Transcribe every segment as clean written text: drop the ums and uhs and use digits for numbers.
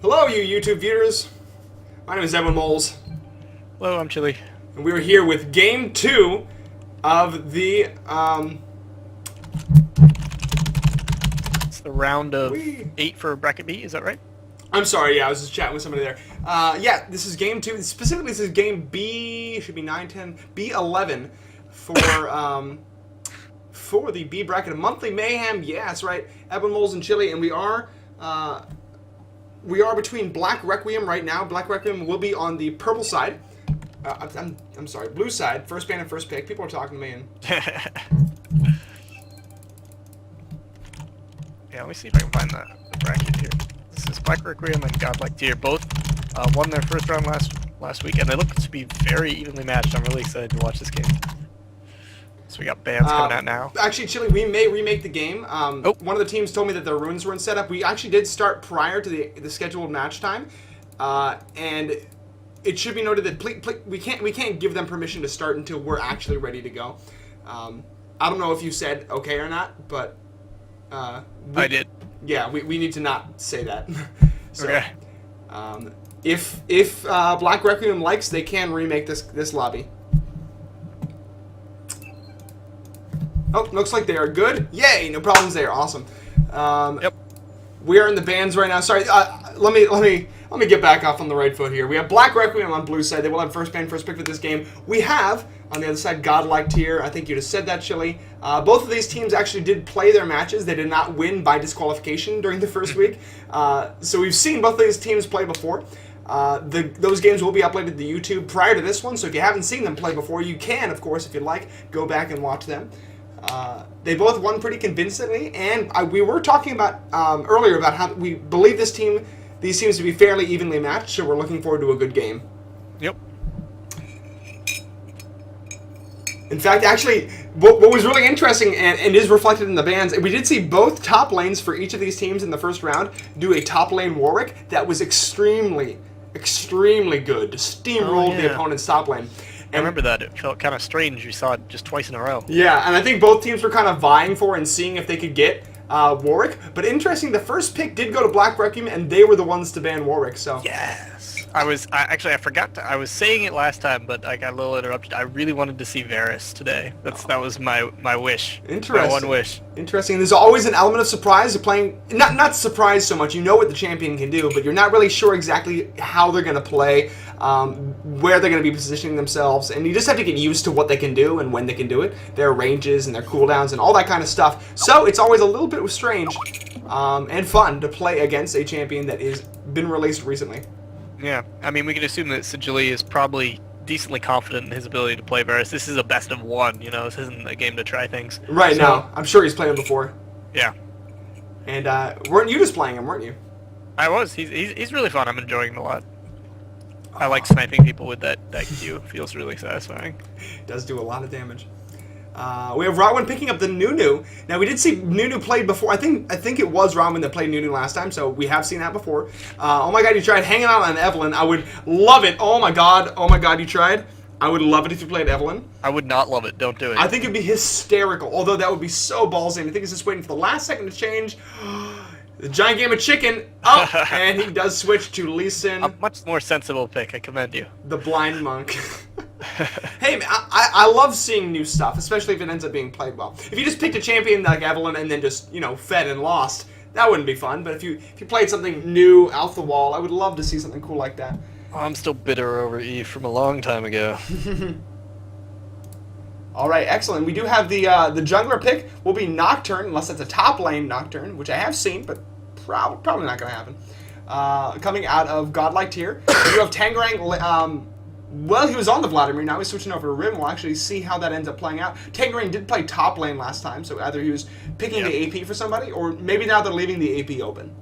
Hello, you YouTube viewers. My name is EdwinMols, Hello, I'm Chile. and we are here with Game 2 of the, It's the round of 8 for Bracket B, is that right? I'm sorry, yeah, I was just chatting with somebody there. Yeah, this is Game 2. Specifically, this is Game B, should be 9, 10, B11 for the B Bracket, a monthly Mayhem. Yeah, that's right, EdwinMols and Chile, and we are between Black Requiem right now. Black Requiem will be on the purple side. I'm sorry, blue side. First ban and first pick. People are talking to me. And Yeah, let me see if I can find the bracket here. This is Black Requiem and GodlikeTier. Both won their first round last week, and they look to be very evenly matched. I'm really excited to watch this game. So we got bands coming out now. Actually, Chile, we may remake the game. One of the teams told me that their runes weren't set up. We actually did start prior to the scheduled match time, and it should be noted that we can't give them permission to start until we're actually ready to go. I don't know if you said okay or not, but I did. Yeah, we need to not say that. So, Okay. If Black Requiem likes, they can remake this lobby. Oh, looks like they are good. Yay, no problems there. Awesome. Yep. We are in the bands right now. Sorry, let me get back off on the right foot here. We have Black Requiem on blue side. They will have first ban, first pick for this game. We have on the other side GodlikeTier. I think you just said that, Chile. Both of these teams actually did play their matches. They did not win by disqualification during the first week. So we've seen both of these teams play before. Those games will be uploaded to YouTube prior to this one. So if you haven't seen them play before, you can, of course, if you'd like, go back and watch them. They both won pretty convincingly, and we were talking about earlier about how we believe these teams to be fairly evenly matched, so we're looking forward to a good game. Yep. In fact, actually, what was really interesting and is reflected in the bans, we did see both top lanes for each of these teams in the first round do a top lane Warwick that was extremely, extremely good to steamroll the opponent's top lane. I remember that. It felt kind of strange. You saw it just twice in a row. Yeah, and I think both teams were kind of vying for and seeing if they could get Warwick. But interesting, the first pick did go to Black Requiem, and they were the ones to ban Warwick. So Yes. I forgot I was saying it last time, but I got a little interrupted. I really wanted to see Varus today. That was my wish. Interesting. My one wish. Interesting. There's always an element of surprise of playing. Not surprise so much. You know what the champion can do, but you're not really sure exactly how they're going to play, where they're going to be positioning themselves, and you just have to get used to what they can do and when they can do it, their ranges and their cooldowns and all that kind of stuff. So it's always a little bit strange and fun to play against a champion that has been released recently. Yeah, I mean, we can assume that Sigili is probably decently confident in his ability to play Varus. This is a best of one, you know. This isn't a game to try things. Right now, I'm sure he's played him before. Yeah. And weren't you just playing him, weren't you? I was. He's really fun. I'm enjoying him a lot. I like sniping people with that Q. Feels really satisfying. Does do a lot of damage. We have Rodwin picking up the Nunu. Now, we did see Nunu played before. I think it was Rodwin that played Nunu last time, so we have seen that before. Oh my god, you tried hanging out on Evelyn. I would love it. Oh my god, you tried. I would love it if you played Evelyn. I would not love it. Don't do it. I think it'd be hysterical, although that would be so ballsy. And I think he's just waiting for the last second to change. The giant game of chicken. Oh, and he does switch to Lee Sin. A much more sensible pick. I commend you. The blind monk. Hey, man, I love seeing new stuff, especially if it ends up being played well. If you just picked a champion like Evelyn and then just, fed and lost, that wouldn't be fun. But if you played something new, off the wall, I would love to see something cool like that. Oh, I'm still bitter over Eve from a long time ago. All right, excellent. We do have the jungler pick will be Nocturne, unless it's a top lane Nocturne, which I have seen, but probably not going to happen. Coming out of GodlikeTier, you have Tangerang. Well, he was on the Vladimir, now he's switching over to Rim. We'll actually see how that ends up playing out. Tangerang did play top lane last time, so either he was picking the AP for somebody, or maybe now they're leaving the AP open.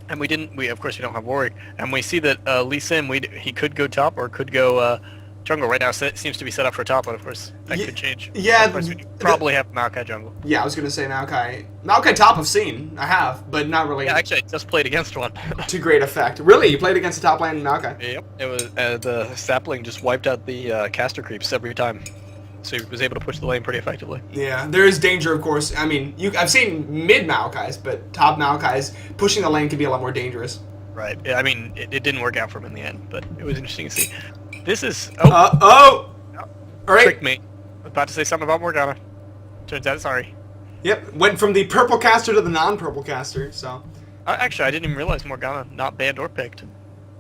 And of course we don't have Warwick, and we see that Lee Sin, he could go top or could go jungle. Right now seems to be set up for top, but of course that could change. Yeah, of course we probably have Maokai jungle. Yeah, I was gonna say Maokai top I've seen. I have, but not really. Yeah, actually I just played against one. To great effect. Really, you played against the top lane Maokai? Yep, it was the sapling just wiped out the caster creeps every time, so he was able to push the lane pretty effectively. Yeah, there is danger, of course. I mean, I've seen mid Maokais, but top Maokais pushing the lane can be a lot more dangerous. Right. I mean, it didn't work out for him in the end, but it was interesting to see. This is... All right. Tricked me. I was about to say something about Morgana. Turns out, sorry. Yep, went from the purple caster to the non-purple caster, so... Actually, I didn't even realize Morgana not banned or picked.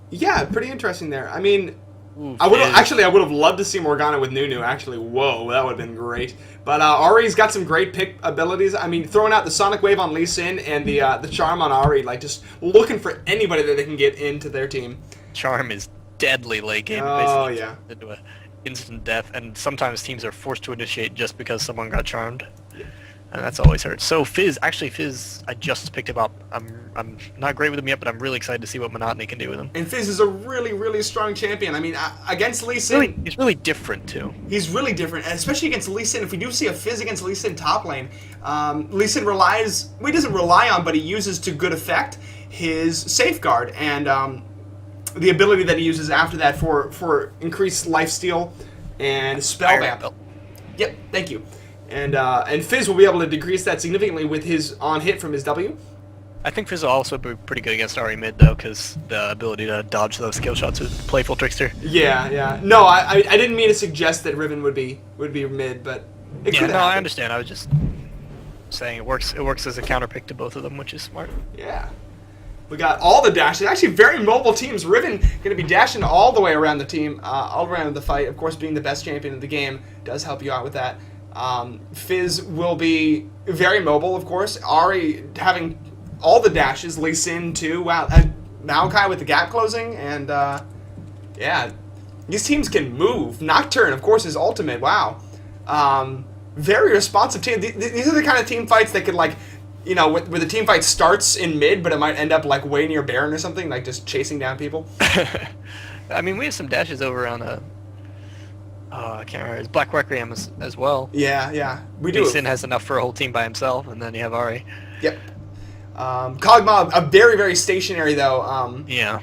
Yeah, pretty interesting there. I mean, Ooh, I would have loved to see Morgana with Nunu, actually. Whoa, that would have been great. But Ari's got some great pick abilities. I mean, throwing out the Sonic Wave on Lee Sin and the Charm on Ari, like, just looking for anybody that they can get into their team. Charm is deadly late game. Oh, basically yeah. Into a instant death, and sometimes teams are forced to initiate just because someone got charmed. And that's always hurt. So Fizz, I just picked him up. I'm not great with him yet, but I'm really excited to see what Monotony can do with him. And Fizz is a really, really strong champion. I mean, against Lee Sin... He's really different, too. He's really different, especially against Lee Sin. If we do see a Fizz against Lee Sin top lane, Lee Sin relies... Well, he doesn't rely on, but he uses to good effect his Safeguard and the ability that he uses after that for increased lifesteal and Spellvamp. Yep, thank you. And Fizz will be able to decrease that significantly with his on-hit from his W. I think Fizz will also be pretty good against Ari mid, though, because the ability to dodge those skill shots with Playful Trickster. Yeah. No, I didn't mean to suggest that Riven would be mid, but it could happen. I understand. I was just saying it works as a counter pick to both of them, which is smart. Yeah. We got all the dashes. Actually, very mobile teams. Riven going to be dashing all the way around the team, all around the fight. Of course, being the best champion of the game does help you out with that. Fizz will be very mobile, of course. Ari having all the dashes. Lee Sin, too. Wow. And Maokai with the gap closing. And, yeah. These teams can move. Nocturne, of course, is ultimate. Wow. Very responsive team. These are the kind of team fights that could, like... You know, where the team fight starts in mid, but it might end up, like, way near Baron or something, like just chasing down people. I mean, we have some dashes over on I can't remember. It's Black Requiem as well. Yeah. We do. Lee Sin has enough for a whole team by himself, and then you have Ari. Yep. Kog'Maw, a very, very stationary, though. Yeah.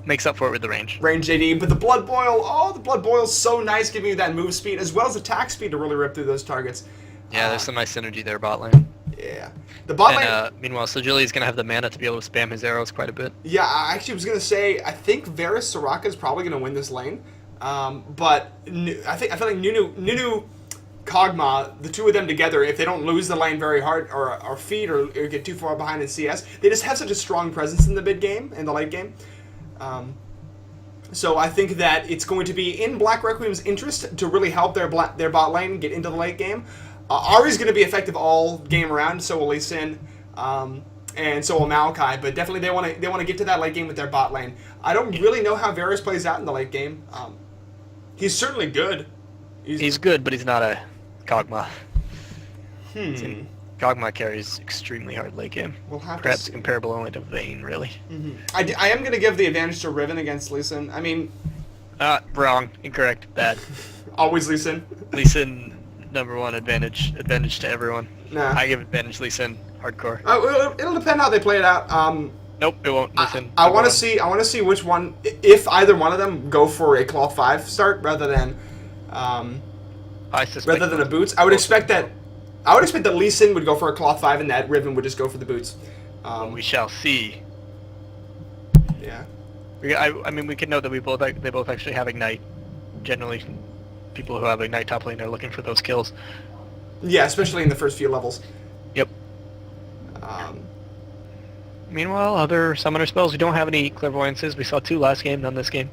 Makes up for it with the range. Range JD, but the Blood Boil, the Blood Boil's so nice, giving you that move speed, as well as attack speed to really rip through those targets. Yeah, there's some nice synergy there, bot lane. Yeah. The bot lane... meanwhile, Sajili's going to have the mana to be able to spam his arrows quite a bit. Yeah, I actually was going to say, I think Varus Soraka is probably going to win this lane. But I feel like Nunu, Kog'Maw, the two of them together, if they don't lose the lane very hard or feed or get too far behind in CS, they just have such a strong presence in the mid game, in the late game. So I think that it's going to be in Black Requiem's interest to really help their bot lane get into the late game. Ari's going to be effective all game around, so will Lee Sin, and so will Maokai. But definitely they want to get to that late game with their bot lane. I don't really know how Varus plays out in the late game. He's certainly good. He's good, but he's not a Kog'Maw. Kog'Maw carries extremely hard late game. We'll have Perhaps to see. comparable only to Vayne, really. I am going to give the advantage to Riven against Lee Sin. I mean... Wrong. Incorrect. Bad. Always Lee Sin. Lee Sin, number one advantage. Advantage to everyone. Nah. I give advantage Lee Sin. Hardcore. It'll depend how they play it out. Nope, it won't. Lee Sin. I want to see which one, if either one of them go for a Cloth 5 start rather than a boots. I would expect that Lee Sin would go for a Cloth 5 and that Riven would just go for the boots. We shall see. Yeah. I mean, we can note that they both actually have Ignite. Generally, people who have Ignite top lane are looking for those kills. Yeah, especially in the first few levels. Yep. Meanwhile, other summoner spells, we don't have any clairvoyances. We saw 2 last game, none this game.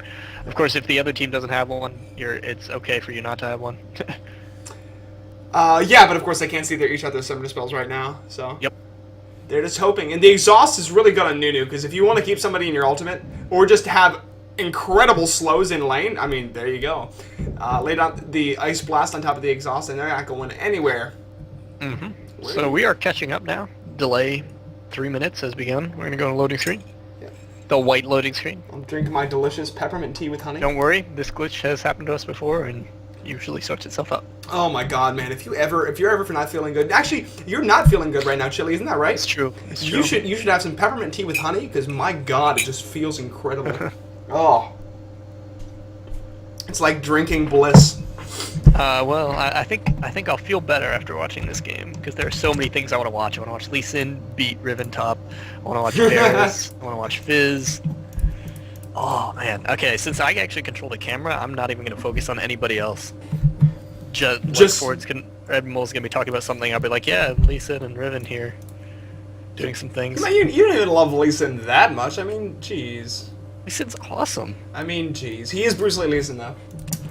Of course, if the other team doesn't have one, it's okay for you not to have one. Yeah, but of course they can't see each other's summoner spells right now, so... Yep. They're just hoping. And the exhaust is really good on Nunu, because if you want to keep somebody in your ultimate, or just have incredible slows in lane, I mean, there you go. Lay down the Ice Blast on top of the exhaust, and they're not going anywhere. So we are catching up now. Delay 3 minutes has begun. We're going to go to loading screen. Yep. The white loading screen. I'm drinking my delicious peppermint tea with honey. Don't worry, this glitch has happened to us before, and usually sorts itself up. Oh my god, man! If you're ever for not feeling good, actually, you're not feeling good right now, Chili, isn't that right? It's true. It's true. You should have some peppermint tea with honey, because my god, it just feels incredible. Oh, it's like drinking bliss. Well, I think I'll feel better after watching this game, because there are so many things I want to watch. I want to watch Lee Sin beat Riven top. I want to watch Varus. I want to watch Fizz. Oh man. Okay, since I actually control the camera, I'm not even gonna focus on anybody else. Just EdwinMols gonna be talking about something. I'll be like, yeah, Lisa and Riven here, doing some things. Man, you don't even love Lee Sin that much. I mean, jeez. Lee Sin's awesome. I mean, jeez. He is Bruce Lee Sin though.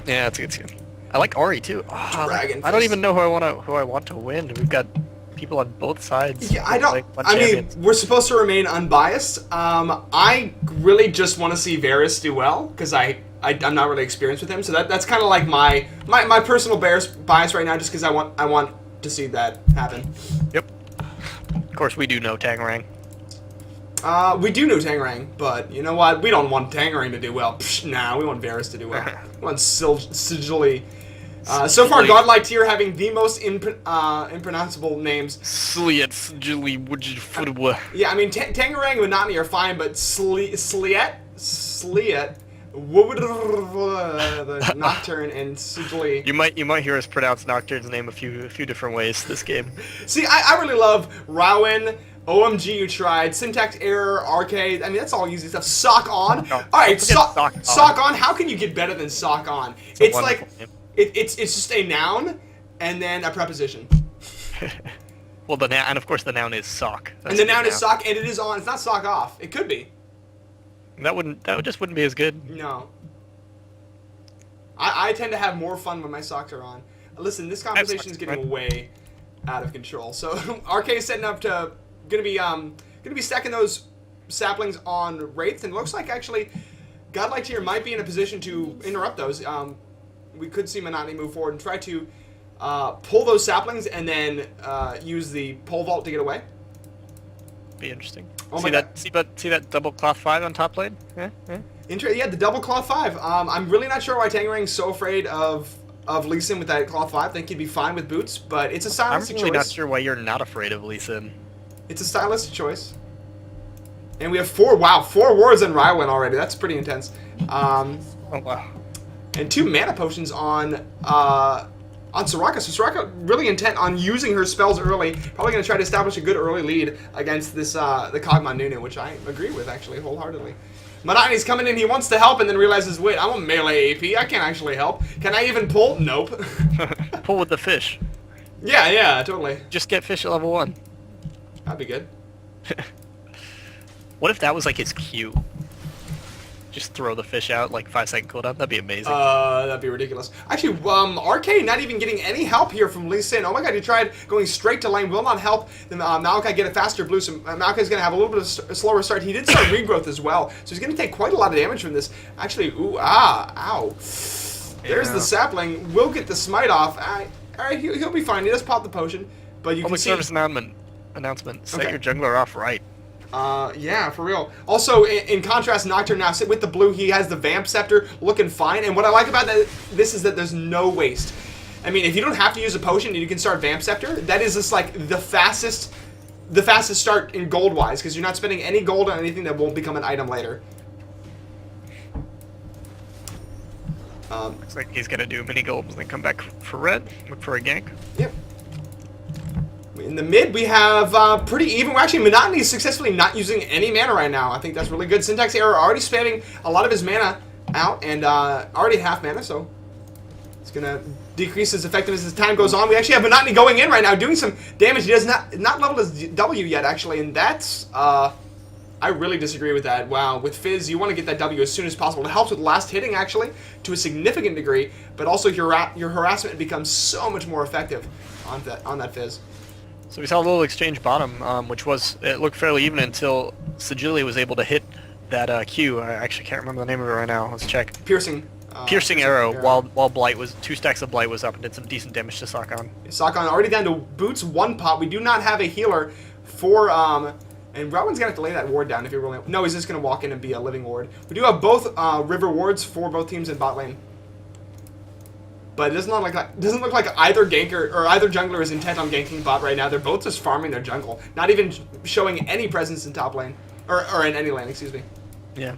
Yeah, it's a good skin. I like Ari too. Oh, Dragon I don't Fist. even know who I want to win. We've got people on both sides. Yeah, I don't. Like, one I mean, champions. we're supposed to remain unbiased. I really just want to see Varus do well because I'm not really experienced with him. So that's kind of like my personal bias right now, just because I want to see that happen. Yep. Of course, we do know Tangerang. We do know Tangerang, but you know what? We don't want Tangerang to do well. Psh, nah, we want Varus to do well. We want Sigilly. So far, GodlikeTier having the most impronounceable names. Sliet, Sigilly, Wujifudwa. Yeah, I mean, Tangerang and Monotony are fine, but Sliet, the Nocturne, and Sigilly. You might hear us pronounce Nocturne's name a few different ways this game. See, I really love Rowan. OMG, you tried. Syntax error, arcade. I mean, that's all easy stuff. Sock on. No, All right, sock on. How can you get better than sock on? It's like it's just a noun and then a preposition. Well, and of course the noun is sock. And the noun is sock, and it is on. It's not sock off. It could be. That just wouldn't be as good. No. I tend to have more fun when my socks are on. Listen, this conversation is getting way out of control. So RK is setting up to gonna be stacking those saplings on Wraiths, and looks like actually GodlikeTier might be in a position to interrupt those. We could see Monotony move forward and try to pull those saplings and then use the pole vault to get away. Be interesting. Oh see my that? See that double cloth 5 on top lane? Yeah. Yeah, the double cloth 5. I'm really not sure why Tangerang's so afraid of Lee Sin with that cloth 5. I think he'd be fine with boots, but it's a stylistic I'm really choice. not sure why you're not afraid of Lee Sin. It's a stylistic choice. And we have 4 wards on Rywin already. That's pretty intense. Oh wow. And 2 mana potions on Soraka. So Soraka really intent on using her spells early. Probably going to try to establish a good early lead against this the Kog'Maw Nunu, which I agree with actually wholeheartedly. Monotony's coming in. He wants to help and then realizes, wait, I'm a melee AP. I can't actually help. Can I even pull? Nope. Pull with the fish. Yeah, totally. Just get fish at level 1. That'd be good. What if that was like his Q? Just throw the fish out, like 5-second cooldown. That'd be amazing. That'd be ridiculous. Actually, RK not even getting any help here from Lee Sin. Oh my god, he tried going straight to lane. Will not help the Maokai get a faster blue. So Maokai's going to have a little bit of a slower start. He did start regrowth as well. So he's going to take quite a lot of damage from this. Actually, ow. There's the sapling. Will get the smite off. Alright, he'll be fine. He does pop the potion. But you can see... Public service announcement. Set your jungler off right. Yeah, for real. Also, in contrast, Nocturne now sit with the blue. He has the Vamp Scepter looking fine. And what I like about this is that there's no waste. I mean, if you don't have to use a potion and you can start Vamp Scepter, that is just like the fastest start in gold-wise, because you're not spending any gold on anything that won't become an item later. Looks like he's gonna do mini gold and then come back for red. Look for a gank. Yep. In the mid, we have pretty even. We're actually, Monotony is successfully not using any mana right now. I think that's really good. Syntax error already spamming a lot of his mana out, and already half mana, so it's going to decrease his effectiveness as time goes on. We actually have Monotony going in right now, doing some damage. He does not leveled his W yet, actually, and that's... I really disagree with that. Wow, with Fizz, you want to get that W as soon as possible. It helps with last hitting, actually, to a significant degree, but also your harassment becomes so much more effective on that Fizz. So we saw a little exchange bottom, it looked fairly even until Sigilly was able to hit that Q. I actually can't remember the name of it right now. Let's check. Piercing arrow. While Blight was 2 stacks of Blight was up and did some decent damage to Sakon. Sakon already down to boots 1 pop. We do not have a healer for and Rowan's gonna have to lay that ward down if he really. No, he's just gonna walk in and be a living ward. We do have both river wards for both teams in bot lane. But it doesn't look like either ganker or either jungler is intent on ganking bot right now. They're both just farming their jungle, not even showing any presence in top lane or in any lane. Excuse me. Yeah,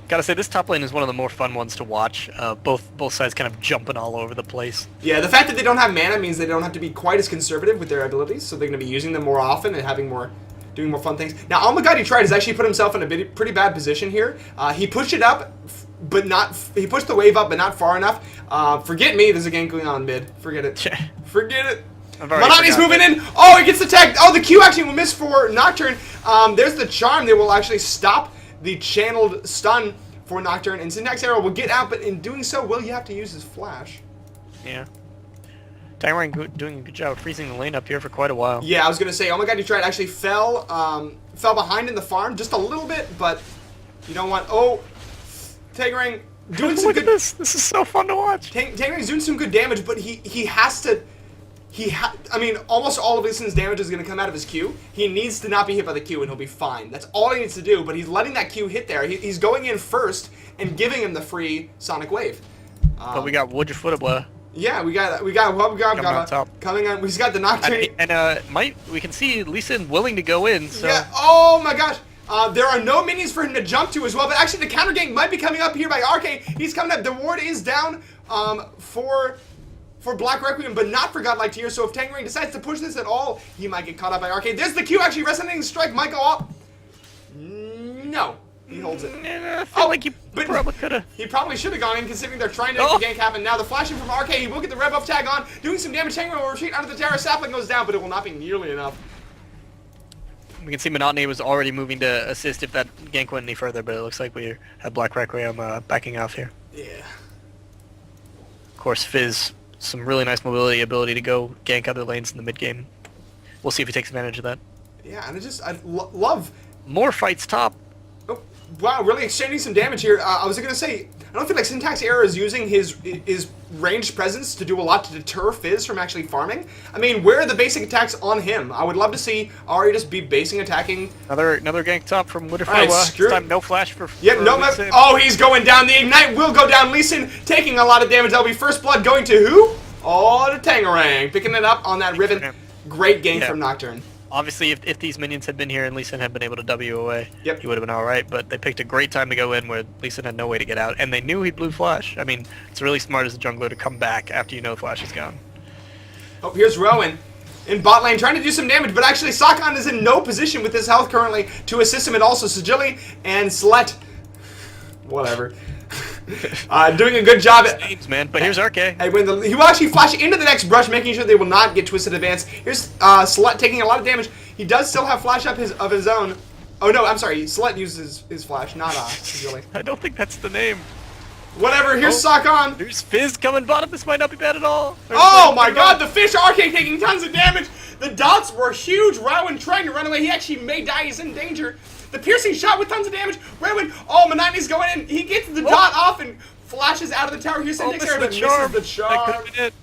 gotta say this top lane is one of the more fun ones to watch. Both sides kind of jumping all over the place. Yeah, the fact that they don't have mana means they don't have to be quite as conservative with their abilities, so they're going to be using them more often and having more doing more fun things. Now, oh my god, he tried. He's actually put himself in a pretty bad position here. He pushed it up, but not. He pushed the wave up, but not far enough. Forget me. There's a gank going on mid. Forget it. Forget it. Manani's moving in. Oh, he gets attacked. Oh, the Q actually will miss for Nocturne. There's the charm that will actually stop the channeled stun for Nocturne, and Syntax Arrow will get out, but in doing so, will you have to use his flash? Yeah. Tangerang doing a good job of freezing the lane up here for quite a while. Yeah, I was gonna say, oh my god, you tried actually fell behind in the farm just a little bit, but you don't want. Oh, Tangerang doing some Look good. at this. This is so fun to watch. Tangerang's doing some good damage, but he has to. I mean, almost all of Lisan's damage is going to come out of his Q. He needs to not be hit by the Q, and he'll be fine. That's all he needs to do, but he's letting that Q hit there. He's going in first and giving him the free Sonic Wave. But we got Wood Your Foot up. Yeah, we got coming on top. Coming on. We've got the Nocturne. And we can see Lisan willing to go in. So. Yeah. Oh my gosh. There are no minions for him to jump to as well, but actually the counter gank might be coming up here by RK. He's coming up. The ward is down for Black Requiem, but not for GodlikeTier. So if Tangerang decides to push this at all, he might get caught up by RK. There's the Q actually. Resonating Strike might go up. No. He holds it. I feel like he probably could have. He probably should have gone in, considering they're trying to make the gank happen. Now the flashing from RK, he will get the red buff tag on, doing some damage. Tangerang will retreat under the tower. Sapling goes down, but it will not be nearly enough. We can see Monotony was already moving to assist if that gank went any further, but it looks like we have Black Requiem backing off here. Yeah. Of course, Fizz, some really nice mobility ability to go gank other lanes in the mid game. We'll see if he takes advantage of that. Yeah, and I love more fights top. Oh, wow, really exchanging some damage here. I was gonna say, I don't feel like Syntax Error is using his ranged presence to do a lot to deter Fizz from actually farming. I mean, where are the basic attacks on him? I would love to see Ari just be basing attacking. Another gank top from Wood Your Foot. This time no flash for. Yep, no. Oh, he's going down. The Ignite will go down. Lee Sin taking a lot of damage. That'll be first blood going to who? Oh, to Tangerang, picking it up on that ribbon. Great gank from Nocturne. Obviously, if these minions had been here and Lee Sin had been able to W away, yep, he would have been alright, but they picked a great time to go in where Lee Sin had no way to get out, and they knew he'd blue flash. I mean, it's really smart as a jungler to come back after you know flash is gone. Oh, here's Rowan in bot lane trying to do some damage, but actually Sakon is in no position with his health currently to assist him, and also Sajili and Slet. Whatever. Doing a good job at names, man. But here's RK. He will actually flash into the next brush, making sure they will not get twisted advance. Here's Slut taking a lot of damage. He does still have flash up of his own. Oh no, I'm sorry. Slut uses his flash, not Sajili. I don't think that's the name. Whatever. Here's Sakon. There's Fizz coming bottom. This might not be bad at all. Oh my god, the fish RK taking tons of damage. The dots were huge. Rowan trying to run away. He actually may die. He's in danger. The piercing shot with tons of damage. Rowan, oh, Manani's going in. He gets the dot off and flashes out of the tower. Here's Syntax Arrow, but misses the charm. That could have been it.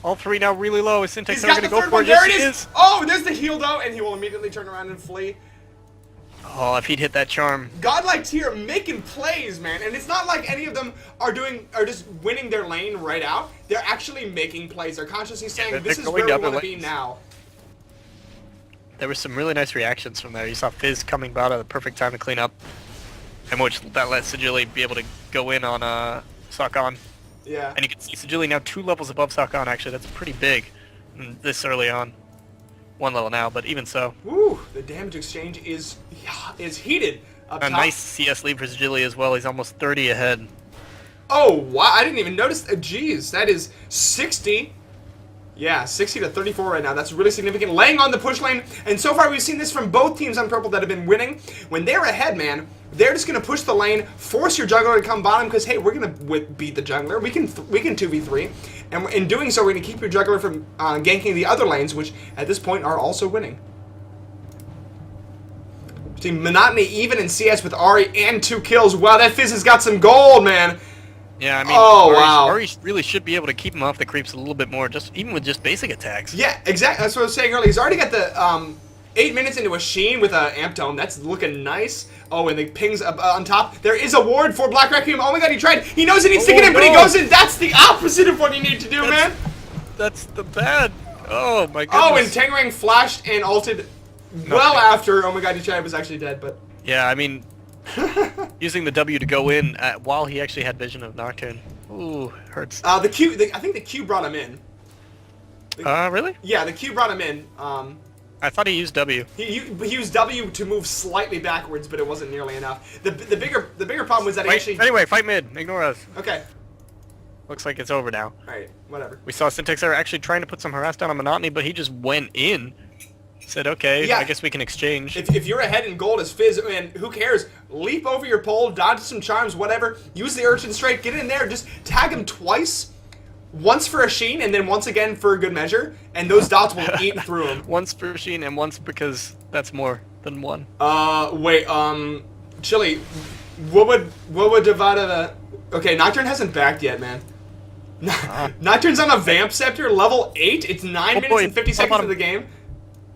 All three now really low. Is Syntax Arrow going to go for it? There it is. Oh, there's the heal though, and he will immediately turn around and flee. Oh, if he'd hit that charm. GodlikeTier making plays, man, and it's not like any of them are just winning their lane right out. They're actually making plays. They're consciously saying, this is where we want to be now. There were some really nice reactions from there. You saw Fizz coming out at the perfect time to clean up, and which that let Sajili be able to go in on Sakon. Yeah. And you can see Sajili now 2 levels above Sakon. Actually, that's pretty big this early on. 1 level now, but even so. Woo! The damage exchange is heated. Up top. Nice CS lead for Sajili as well. He's almost 30 ahead. Oh wow! I didn't even notice. Jeez, that is 60. Yeah, 60 to 34 right now. That's really significant. Laying on the push lane, and so far we've seen this from both teams on purple that have been winning. When they're ahead, man, they're just gonna push the lane, force your jungler to come bottom, because hey, we're gonna beat the jungler. We can 2v3, and in doing so, we're gonna keep your jungler from ganking the other lanes, which at this point are also winning. See, Monotony even in CS with Ari and 2 kills. Wow, that Fizz has got some gold, man. Yeah, I mean, Ari really should be able to keep him off the creeps a little bit more, even with just basic attacks. Yeah, exactly. That's what I was saying earlier. He's already got the 8 minutes into a Sheen with an Amp Tome. That's looking nice. Oh, and the pings up on top. There is a ward for Black Requiem. Oh my god, he tried. He knows he needs to get in, but he goes in. That's the opposite of what you need to do, man. That's the bad. Oh my goodness. Oh, and Tangerang flashed and ulted well after. Oh my god, he tried. Was actually dead, but. Yeah, I mean. Using the W to go in while he actually had vision of Nocturne. Ooh, hurts. I think the Q brought him in. Really? Yeah, the Q brought him in. I thought he used W. He used W to move slightly backwards, but it wasn't nearly enough. The bigger problem was that he actually... Anyway, fight mid. Ignore us. Okay. Looks like it's over now. Alright, whatever. We saw Syntax there actually trying to put some harass down on Monotony, but he just went in. Said, okay, Yeah. I guess we can exchange. If you're ahead in gold as Fizz, and who cares? Leap over your pole, dodge some charms, whatever. Use the Urchin Strike, get in there, just tag him twice. Once for a Sheen, and then once again for a good measure. And those dots will eat through him. Once for Sheen, and once because that's more than one. Wait, Chile, what would divide the... Okay, Nocturne hasn't backed yet, man. Nocturne's on a Vamp Scepter, level 8. It's 9 minutes and 50 seconds of the game.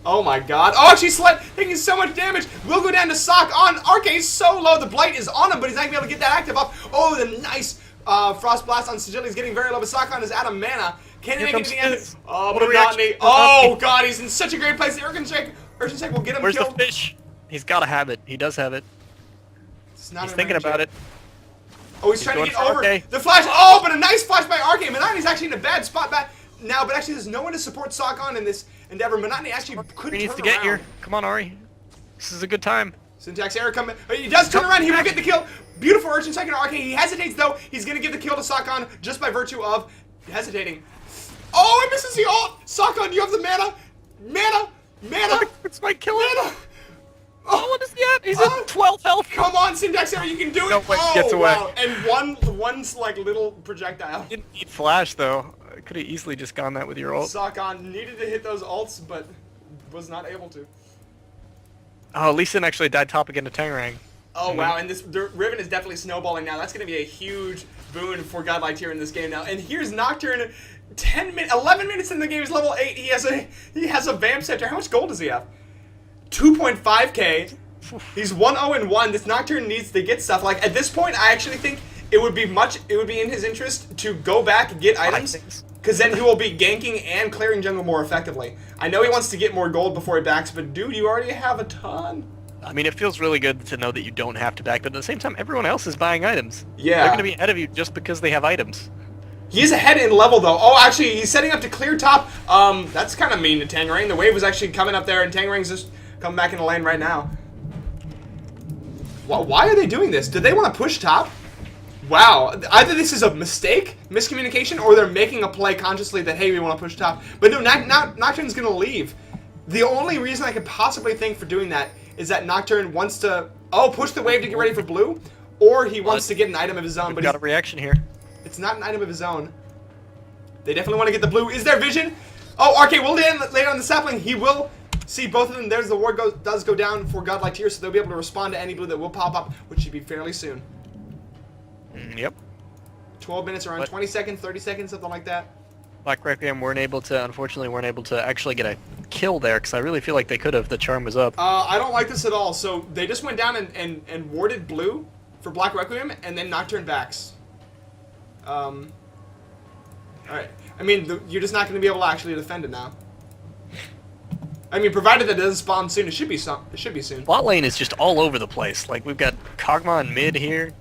Oh my god. Oh, actually taking so much damage. We'll go down to Sock on. Arcade's so low. The Blight is on him, but he's not going to be able to get that active up. Oh, the nice Frost Blast on Sigil. He's getting very low, but Sock on is out of mana. Can he make anything else? Oh, but Monotony. Oh, god, he's in such a great place. The Urchin Strike will get him Where's killed. the fish? He's got to have it. He does have it. It's not He's thinking about it. Oh, he's trying to get over RK. the flash. Oh, but a nice flash by RK. Monotony's actually in a bad spot back now, but actually there's no one to support Sock on in this endeavor. Monotony actually couldn't He needs turn to get around. here. Come on, Ari. This is a good time. Syntax error coming. He does turn around. He will get the kill. Beautiful Urchin Strike on RK. He hesitates though. He's gonna give the kill to Sock on just by virtue of hesitating. Oh, he misses the ult. Sock on, you have the mana. Mana. It's my killer. Mana. Oh, what is he at? He's at 12 health. Come on, Syntax error, you can do it. No, wait, oh, gets away. wow. And one's like little projectile. Didn't need flash though. I could have easily just gone that with your ult. Sock on needed to hit those ults, but was not able to. Oh, Lee Sin actually died top again to Tangerang. Oh wow, and the Riven is definitely snowballing now. That's going to be a huge boon for Godlike in this game now. And here's Nocturne, 11 minutes in the game. He's level 8. He has a Vamp Scepter. How much gold does he have? 2.5k. He's 1-0-1. This Nocturne needs to get stuff. Like at this point, I actually think it would be in his interest to go back and get items, because then he will be ganking and clearing jungle more effectively. I know he wants to get more gold before he backs, but dude, you already have a ton. I mean, it feels really good to know that you don't have to back, but at the same time, everyone else is buying items. Yeah. They're going to be ahead of you just because they have items. He is ahead in level, though. Oh, actually, he's setting up to clear top. That's kind of mean to Tangerang. The wave was actually coming up there, and Tangerang's just coming back in the lane right now. Why are they doing this? Do they want to push top? Wow. Either this is a mistake, miscommunication, or they're making a play consciously that, hey, we want to push top. But no, Nocturne's going to leave. The only reason I could possibly think for doing that is that Nocturne wants to, push the wave to get ready for blue, or he wants to get an item of his own. But But got a reaction here. it's not an item of his own. They definitely want to get the blue. Is there vision? Oh, RK will land later on the sapling. He will see both of them. There's the ward does go down for GodlikeTier, so they'll be able to respond to any blue that will pop up, which should be fairly soon. Yep. 12 minutes, around 20 seconds, 30 seconds, something like that. Black Requiem unfortunately weren't able to actually get a kill there, because I really feel like they could have. The charm was up. I don't like this at all. So they just went down and warded blue for Black Requiem, and then Nocturne backs. Alright. I mean, you're just not going to be able to actually defend it now. I mean, provided that it doesn't spawn soon, it should be soon. Bot lane is just all over the place. Like, we've got Kog'Maw in mid here.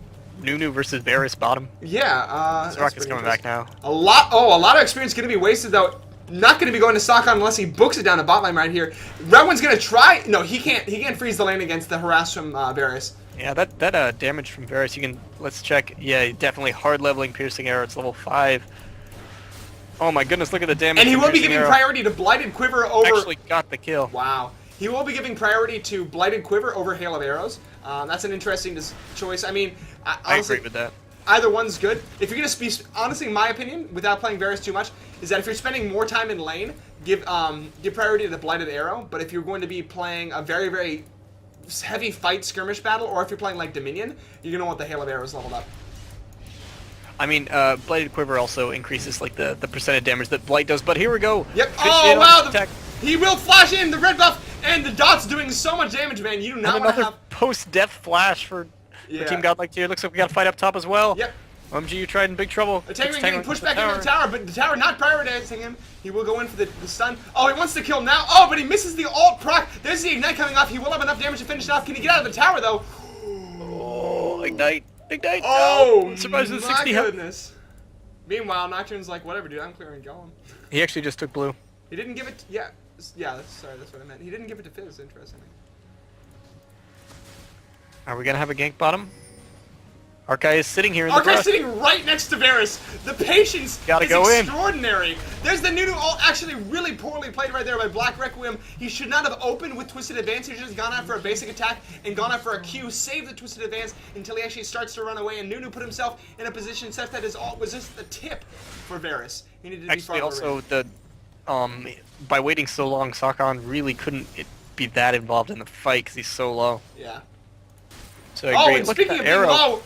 Nunu versus Varus bottom. Yeah, Rocket's coming back now. A lot of experience going to be wasted, though. Not going to be going to Sock-On unless he books it down to bot lane right here. Red One's going to try. No, he can't freeze the lane against the harass from Varus. Yeah, that damage from Varus, you can, let's check. Yeah, definitely hard leveling piercing arrow. It's level 5. Oh my goodness, look at the damage. And he from will be Piercing giving Arrow. priority to Blighted Quiver over... Actually got the kill. Wow. He will be giving priority to Blighted Quiver over Hail of Arrows. That's an interesting choice. I mean, honestly, I agree with that. Either one's good. If you're going to speak... Honestly, my opinion, without playing Varus too much, is that if you're spending more time in lane, give priority to the Blighted Arrow. But if you're going to be playing a very, very heavy fight skirmish battle, or if you're playing like Dominion, you're going to want the Hail of Arrows leveled up. I mean, Blighted Quiver also increases like the percentage damage that Blight does, but here we go. Yep. Fish Oh, in on wow. this attack. He will flash in the red buff, and the dot's doing so much damage, man. You do not And want to another have... post-death flash for Team GodlikeTier. Looks like we got to fight up top as well. Yep. OMG, you tried in big trouble. Tangerang getting pushed back into the tower, but the tower not prioritizing him. He will go in for the stun. Oh, he wants to kill now. Oh, but he misses the ult proc. There's the ignite coming off. He will have enough damage to finish it off. Can he get out of the tower, though? Oh, ignite. Ignite. Oh, no. Survives with my 60 health. goodness. Meanwhile, Nocturne's like, whatever, dude. I'm clearing golem. He actually just took blue. He didn't give it... Yeah. Yeah, sorry, that's what I meant. He didn't give it to Fizz, interestingly. Are we gonna have a gank bottom? Arkai is sitting here in the Arkai's brush. sitting right next to Varus. The patience Gotta is go in. extraordinary. There's the Nunu ult, actually really poorly played right there by Black Requiem. He should not have opened with Twisted Advance. He should have just gone out for a basic attack and gone out for a Q, save the Twisted Advance until he actually starts to run away, and Nunu put himself in a position such that his ult was just a tip for Varus. He needed to be Actually, farther also, away. by waiting so long, Sakon really couldn't be that involved in the fight because he's so low. Yeah. So I Oh, agree. and Look speaking at of that being arrow. low,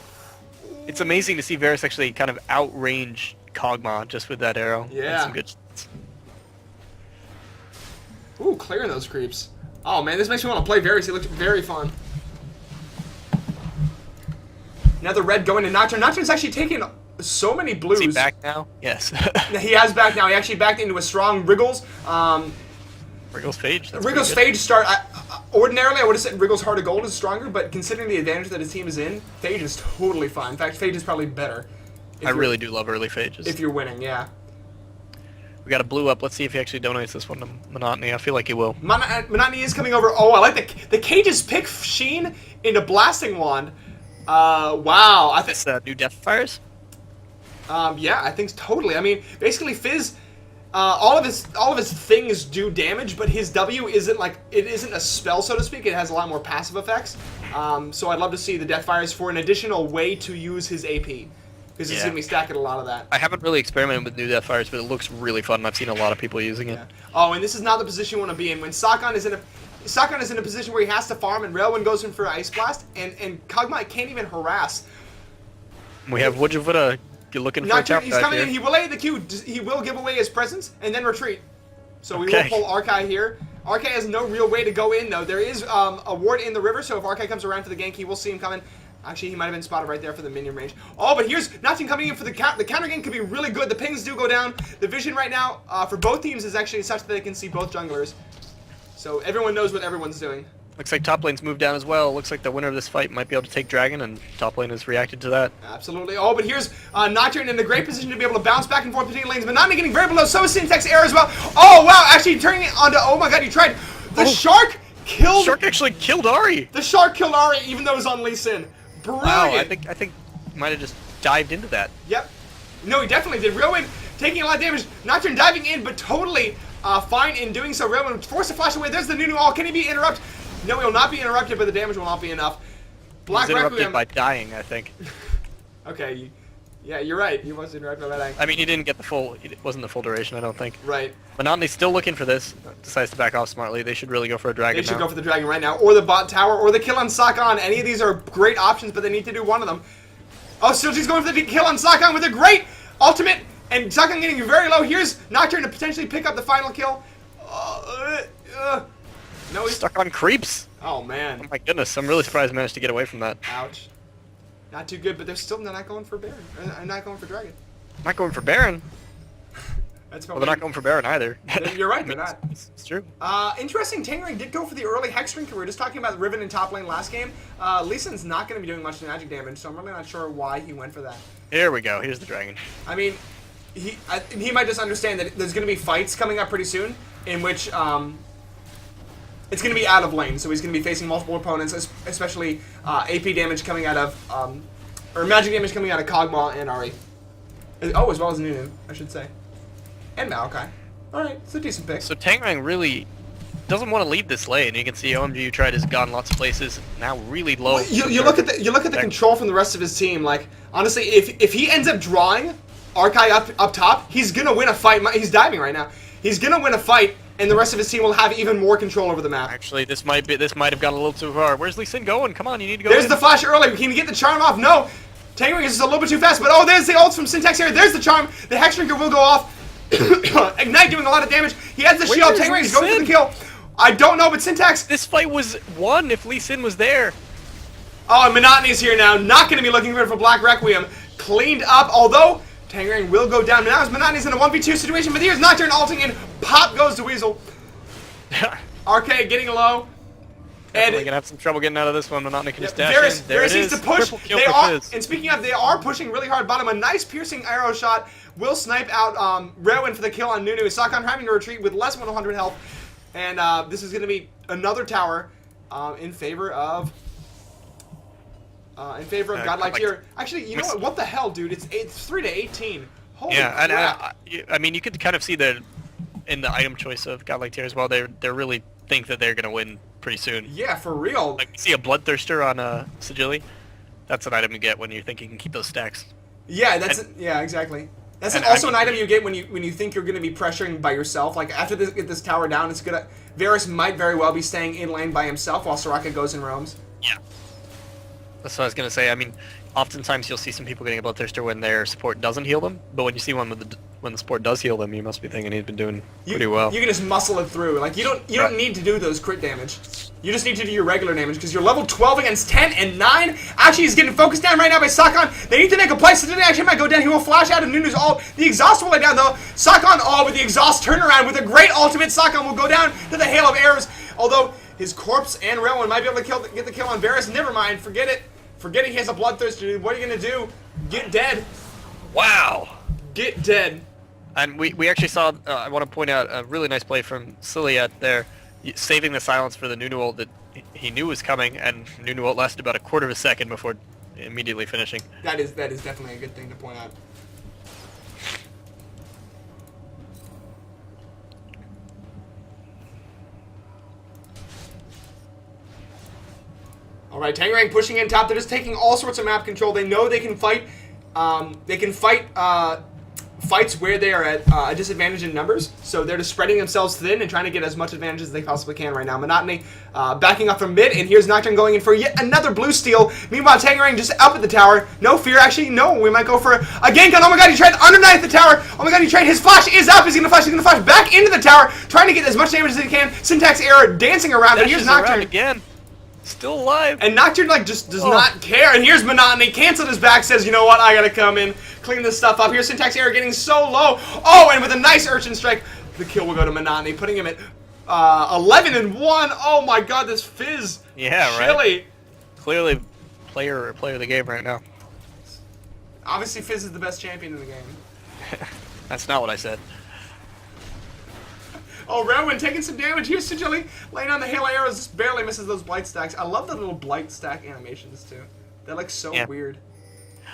It's amazing to see Varus actually kind of outrange Kog'Maw just with that arrow. Yeah. That's some good shots. ooh, clearing those creeps. Oh man, this makes me want to play Varus. He looked very fun. Another red going to Nocturne. Nocturne's actually taking so many blues. Is he back now? Yes. He has back now. He actually backed into a strong Wriggles. Wriggles Phage. that's Wriggles pretty Phage start. Ordinarily, I would have said Wriggles Heart of Gold is stronger, but considering the advantage that his team is in, Phage is totally fine. In fact, Phage is probably better. good. I really do love early Phages. If you're winning, yeah. We got a blue up. Let's see if he actually donates this one to Monotony. I feel like he will. Monotony is coming over. Oh, I like the Cages pick Sheen into Blasting Wand. Wow. I think. This new Death Fires? Yeah, I think totally. I mean, basically, Fizz. All of his things do damage, but his W isn't like it isn't a spell, so to speak. It has a lot more passive effects. So I'd love to see the Deathfires for an additional way to use his AP, because he's gonna be stacking a lot of that. I haven't really experimented with new Death Fires, but it looks really fun. And I've seen a lot of people using it. Yeah. Oh, and this is not the position you want to be in when Sakon is in a position where he has to farm, and Railwind goes in for Ice Blast, and Kog'Maw can't even harass. We have Wujawuda looking for a top He's dive coming here. in. He will lay the Q. He will give away his presence and then retreat. So we will Okay. pull Arkai here. Arkai has no real way to go in, though. There is a ward in the river, so if Arkai comes around for the gank, he will see him coming. Actually, he might have been spotted right there for the minion range. Oh, but here's Nocturne coming in for the counter. The counter gank could be really good. The pings do go down. The vision right now for both teams is actually such that they can see both junglers. So everyone knows what everyone's doing. Looks like top lane's moved down as well. Looks like the winner of this fight might be able to take Dragon, and top lane has reacted to that. Absolutely. Oh, but here's Nocturne in a great position to be able to bounce back and forth between lanes. Monotony getting very below. So is Syntax Air as well. Oh, wow. Actually turning it onto... Oh, my God. He tried. The Shark killed... Shark actually killed Ari. The Shark killed Ari even though it was on Lee Sin. Brilliant. Wow, I think might have just dived into that. Yep. No, he definitely did. Railwind taking a lot of damage. Nocturne diving in, but totally fine in doing so. Railwind forced to flash away. There's the Nunu all. Can he be interrupted? No, he will not be interrupted, but the damage will not be enough. Black He was interrupted Requiem. by dying, I think. Okay, yeah, you're right. He was interrupted by dying. I mean, he didn't get the full. It wasn't the full duration, I don't think. Right. Monotony's still looking for this. Decides to back off smartly. They should really go for a dragon. They should now. go for the dragon right now, or the bot tower, or the kill on Sakon. Any of these are great options, but they need to do one of them. Oh, Silgy's going for the kill on Sakon with a great ultimate, and Sakon getting very low. Here's Nocturne to potentially pick up the final kill. No, he's Stuck on creeps. Oh man. Oh my goodness, I'm really surprised I managed to get away from that. Ouch. Not too good, but they're still not going for Baron. They're not going for Dragon. Not going for Baron. That's Well, they're not going for Baron either. You're right, they're not. It's true. Interesting, Tangering did go for the early Hexstream. We were just talking about Riven in top lane last game. Lee Sin's not going to be doing much magic damage, so I'm really not sure why he went for that. Here we go. Here's the dragon. I mean, he might just understand that there's going to be fights coming up pretty soon in which it's going to be out of lane, so he's going to be facing multiple opponents, especially AP damage coming out of, or magic damage coming out of Kog'Maw and Ari. Oh, as well as Nunu, I should say. And Maokai. Alright, it's a decent pick. So Tangrang really doesn't want to leave this lane. You can see OMG tried has gone lots of places. Now really low. You look at the control from the rest of his team. Like honestly, if he ends up drawing Arkai up top, he's gonna win a fight. He's diving right now. He's gonna win a fight, and the rest of his team will have even more control over the map. Actually, this might have gone a little too far. Where's Lee Sin going? Come on, you need to go. There's in. the flash early. Can he get the charm off? No. Tangrang is just a little bit too fast. But oh, there's the ults from Syntax here. There's the charm. The Hexdrinker will go off. Ignite doing a lot of damage. He has the shield. Tangrang is going for the kill. I don't know, but Syntax. This fight was won if Lee Sin was there. Oh, and Monotony's here now. Not going to be looking good for Black Requiem. Cleaned up, although Tangrang will go down. Now as Monotony's in a 1v2 situation, but here's Nocturne ulting in. Pop goes to Weasel. Arcade getting low. Definitely gonna have some trouble getting out of this one. Monotony can just dash Varus, in. There Varus it needs is. to push. Triple kill They for are, Fizz. and speaking of, they are pushing really hard bottom. A nice piercing arrow shot will snipe out Railwind for the kill on Nunu. Sakon having to retreat with less than 100 health. And this is going to be another tower in favor of GodlikeTier. Actually, you know what? What the hell, dude? It's 3-18. Holy crap. And I mean, you could kind of see that in the item choice of GodlikeTier as well. They really think that they're going to win pretty soon. Yeah, for real. Like, see a Bloodthirster on Sigilli? That's an item you get when you think you can keep those stacks. Yeah, yeah, exactly. That's also an item you get when you think you're going to be pressuring by yourself. Like, after get this tower down, it's gonna Varus might very well be staying in lane by himself while Soraka goes and roams. Yeah. That's what I was going to say. I mean, oftentimes you'll see some people getting a Bloodthirster when their support doesn't heal them, but when you see one when the support does heal them, you must be thinking he's been doing pretty well. You can just muscle it through. Like, you don't need to do those crit damage. You just need to do your regular damage because you're level 12 against 10 and 9. Actually, he's getting focused down right now by Sakon. They need to make a play. So actually might go down. He will flash out of Nunu's ult. The exhaust will lay down though. Sakon with the exhaust turnaround with a great ultimate. Sakon will go down to the hail of arrows. Although his corpse and Relwyn might be able to get the kill on Varus. Never mind. Forget it. Forgetting he has a Bloodthirster, dude. What are you gonna do? Get dead. Wow. Get dead. And we actually saw, I want to point out a really nice play from Ciliat there, saving the silence for the Nunu ult that he knew was coming, and Nunu ult lasted about a quarter of a second before immediately finishing. That is definitely a good thing to point out. All right, Tangerang pushing in top. They're just taking all sorts of map control. They know they can fight. Fights where they are at a disadvantage in numbers, so they're just spreading themselves thin and trying to get as much advantage as they possibly can right now. Monotony backing up from mid, and here's Nocturne going in for yet another blue steal. Meanwhile, Tangerang just up at the tower. No fear, actually, no, we might go for a gank on. Oh my god, he tried underneath the tower. Oh my god, he tried. His flash is up. He's gonna flash back into the tower, trying to get as much damage as he can. Syntax error dancing around, but here's Nocturne again. Still alive. And Nocturne, like, just does not care. And here's Monotony. Canceled his back, says, you know what, I gotta come in, clean this stuff up. Here's Syntax Error getting so low. Oh, and with a nice Urchin Strike, the kill will go to Monotony, putting him at 11-1. Oh my god, this Fizz. Yeah, Chile. Right. Clearly player of the game right now. Obviously, Fizz is the best champion in the game. That's not what I said. Oh, Relwyn taking some damage. Here's Sigilli laying on the hail arrows. Just barely misses those blight stacks. I love the little blight stack animations, too. They're, like, so weird.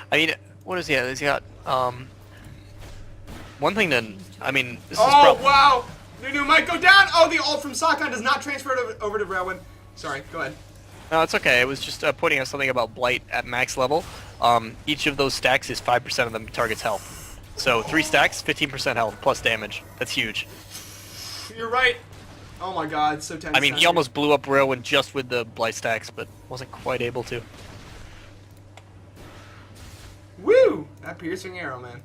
I mean, what is he at? He's got, one thing that, I mean, this is wow! Nunu might go down! Oh, the ult from Sakon does not transfer it over to Relwyn. Sorry, go ahead. No, it's okay. It was just pointing out something about blight at max level. Each of those stacks is 5% of the target's health. So 3 stacks, 15% health plus damage. That's huge. You're right. Oh my god, so tense. I mean, he almost blew up Relwyn just with the blight stacks, but wasn't quite able to. Woo! That piercing arrow, man.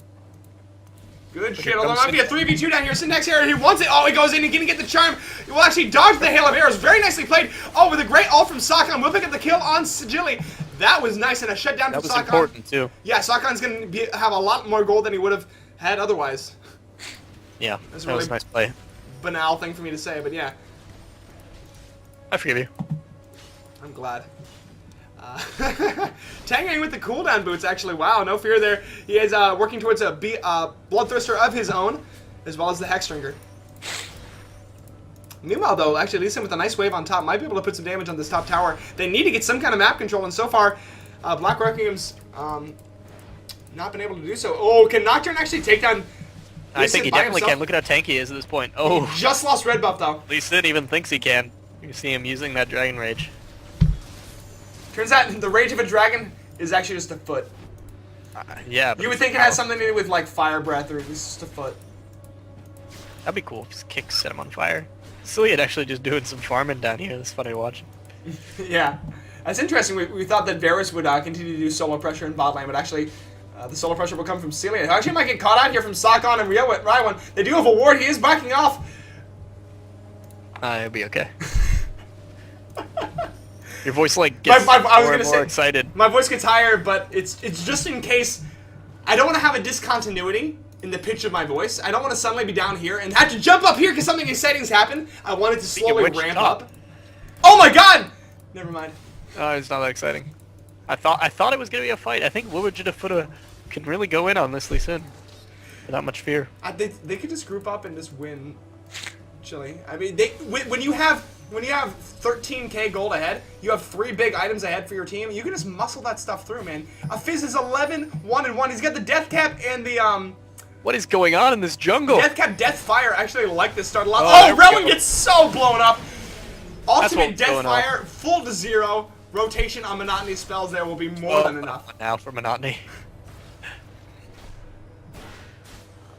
Good shit. Although there might be a 3v2 down here. Syntax Arrow, he wants it. Oh, he goes in. He's going to get the charm. He will actually dodge the hail of arrows. Very nicely played. Oh, with a great ult from Sakon. We'll pick up the kill on Sigilli. That was nice, and a shutdown from Sakon. That was important, too. Yeah, Sakon's going to have a lot more gold than he would have had otherwise. Yeah, that was a nice play. Banal thing for me to say, but yeah. I forgive you. I'm glad. Tangerang with the cooldown boots, actually. Wow, no fear there. He is working towards a Bloodthirster of his own, as well as the Hexdrinker. Meanwhile, though, actually, Lee Sin with a nice wave on top might be able to put some damage on this top tower. They need to get some kind of map control, and so far, Black Requiem's not been able to do so. Oh, can Nocturne actually take down... I think he definitely can. Look at how tanky he is at this point. Oh. He just lost red buff, though. Lee Sin even thinks he can. You see him using that Dragon Rage. Turns out the rage of a dragon is actually just a foot. Yeah. But you would think it has something to do with, like, fire breath, or it's just a foot. That'd be cool if his kicks set him on fire. Ciliat actually just doing some farming down here. That's funny to watch. Yeah. That's interesting. We thought that Varus would continue to do solo pressure in bot lane, but actually... the solo pressure will come from Ciliat, who actually might get caught out here from Sakon and Raiwan. They do have a ward. He is backing off. It'll be okay. Your voice like gets more excited. My voice gets higher, but it's just in case. I don't want to have a discontinuity in the pitch of my voice. I don't want to suddenly be down here and have to jump up here because something exciting's happened. I want it to slowly ramp up. Oh my god! Never mind. Oh, it's not that exciting. I thought it was gonna be a fight. I think Wujidafutta can really go in on this Lee Sin without much fear. They could just group up and just win Chile. I mean, when you have 13k gold ahead, you have 3 big items ahead for your team. You can just muscle that stuff through, man. Fizz is 11-1-1. He's got the death cap and the What is going on in this jungle? death cap, death fire. Actually, like this start a lot. Oh, Oh, Relin gets so blown up. Ultimate what's death going on. fire, full to 0. Rotation on monotony spells there will be more than enough. Now for monotony.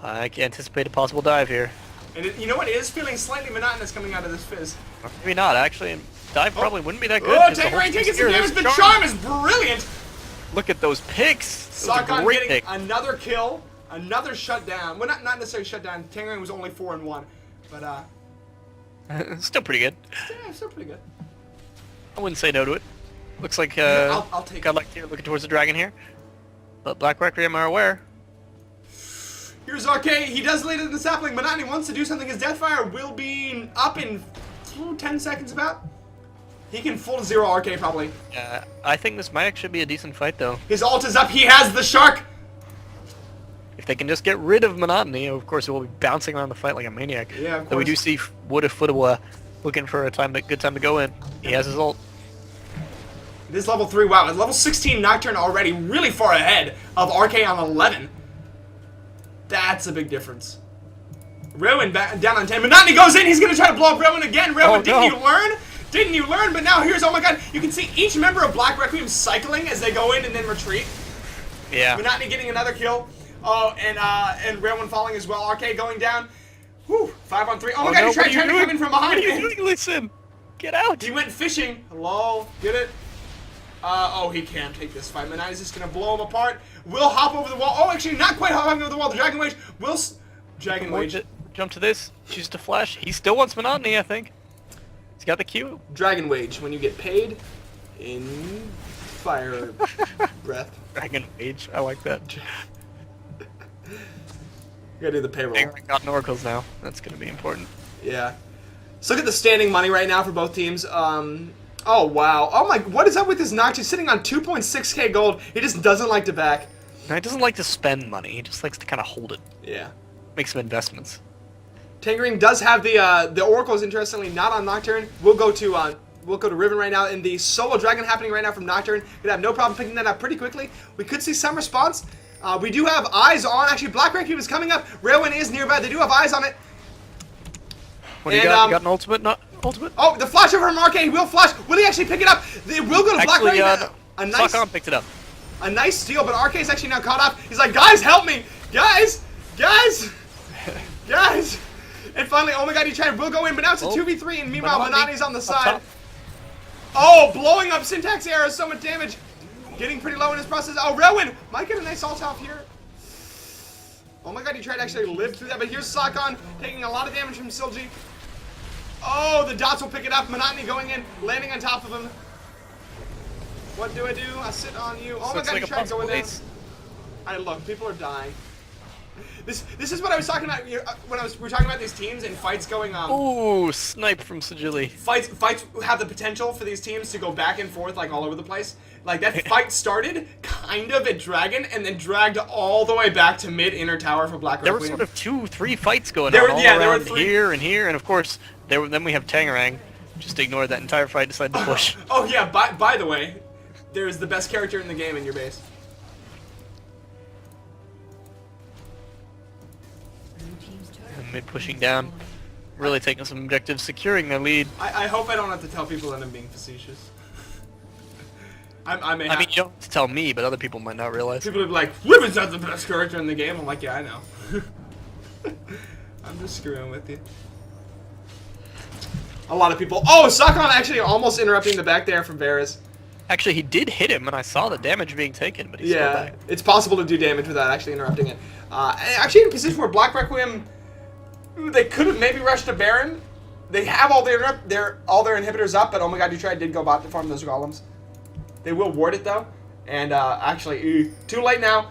I can anticipate a possible dive here. And you know what? It is feeling slightly monotonous coming out of this Fizz. Maybe not, actually. Dive probably wouldn't be that good. Oh, just a whole Tangerine taking spear. some damage. The There's charm is brilliant. Look at those picks. Those are Sakon great getting picks. another kill, another shutdown. Well, not necessarily shutdown. Tangerine was only 4-1, but Still pretty good. yeah, still pretty good. I wouldn't say no to it. Looks like I'll take it. GodlikeTier looking towards the dragon here. But Black Requiem are aware. Here's RK. He does lead in the sapling. Monotony wants to do something. His Deathfire will be up in 10 seconds about. He can full 0 RK probably. I think this might actually be a decent fight though. His ult is up. He has the shark. If they can just get rid of monotony, of course it will be bouncing around the fight like a maniac. Yeah, of Though we do course. see Woodafootawa looking for a good time to go in. He has his ult. It is level 3. Wow, at level 16 Nocturne already really far ahead of RK on 11. That's a big difference. Rowan down on 10. Monotony goes in. He's going to try to blow up Rowan again. Rowan, Oh, didn't no. you learn? Didn't you learn? But now here's, oh my god, you can see each member of Black Requiem cycling as they go in and then retreat. Yeah. Monotony getting another kill. Oh, and Rowan falling as well. RK going down. Whew, 5 on 3. Oh my god, no, he tried what are you to come doing? in from behind. What are you doing? Listen! Get out! He went fishing. Hello, get it? Oh, he can't take this fight. Monotony's just gonna blow him apart. Will hop over the wall. Oh, actually, not quite hopping over the wall. The Dragon Wage will. Dragon Wage. Jump to this. Choose to flash. He still wants monotony, I think. He's got the Q. Dragon Wage, when you get paid in fire breath. Dragon Age. I like that. You gotta do the payroll. Tangerine got oracles now. That's gonna be important. Yeah. Let's look at the standing money right now for both teams. Oh, wow. Oh, my. What is up with this Nox? He's sitting on 2.6k gold. He just doesn't like to back. No, he doesn't like to spend money. He just likes to kind of hold it. Yeah. Make some investments. Tangerine does have the oracles, interestingly, not on Nocturne. We'll go to Riven right now, and the solo dragon happening right now from Nocturne. Gonna have no problem picking that up pretty quickly. We could see some response. We do have eyes on. Actually, Black Requiem is coming up. Railwind is nearby. They do have eyes on it. What do you got? You got an ultimate? Not ultimate? Oh, the flash over from RK. He will flash. Will he actually pick it up? It will go to Black Actually, Requiem. A nice, Sakon picked it up. a nice steal, but RK is actually now caught up. He's like, guys, help me, guys. And finally, oh my god, he tried. Will go in, but now it's a 2v3, and meanwhile, Monotony's on the side. Oh, blowing up Syntax Arrow, so much damage. Getting pretty low in his process. Oh, Relwyn might get a nice ult off here. Oh my god, he tried to actually live through that, but here's Sakon taking a lot of damage from Silji. Oh, the dots will pick it up. Monotony going in, landing on top of him. What do? I sit on you. Oh my god, he tried to go in there. Look, people are dying. This is what I was talking about when we were talking about these teams and fights going on. Ooh, snipe from Sigili. Fights have the potential for these teams to go back and forth like all over the place. Like that fight started kind of at Dragon and then dragged all the way back to mid inner tower for Black Requiem. There were sort of 2-3 fights going There on were- all yeah, there were around 3. here and here, and of course then we have Tangerang. Just ignored that entire fight, decided to push. Oh yeah, by the way, there's the best character in the game in your base. And mid pushing down, really taking some objectives, securing their lead. I hope I don't have to tell people that I'm being facetious. I mean, you don't have to tell me, but other people might not realize. people will be like, Riven's not the best character in the game. I'm like, yeah, I know. I'm just screwing with you. A lot of people. Oh, Sakon actually almost interrupting the back there from Varus. Actually, he did hit him, and I saw the damage being taken, but he's still Yeah, back. it's possible to do damage without actually interrupting it. Actually, in a position where Black Requiem, they could have maybe rushed a Baron. They have all their inhibitors up, but oh my god, Detroit did go bot to farm those golems. They will ward it though, and actually, too late now.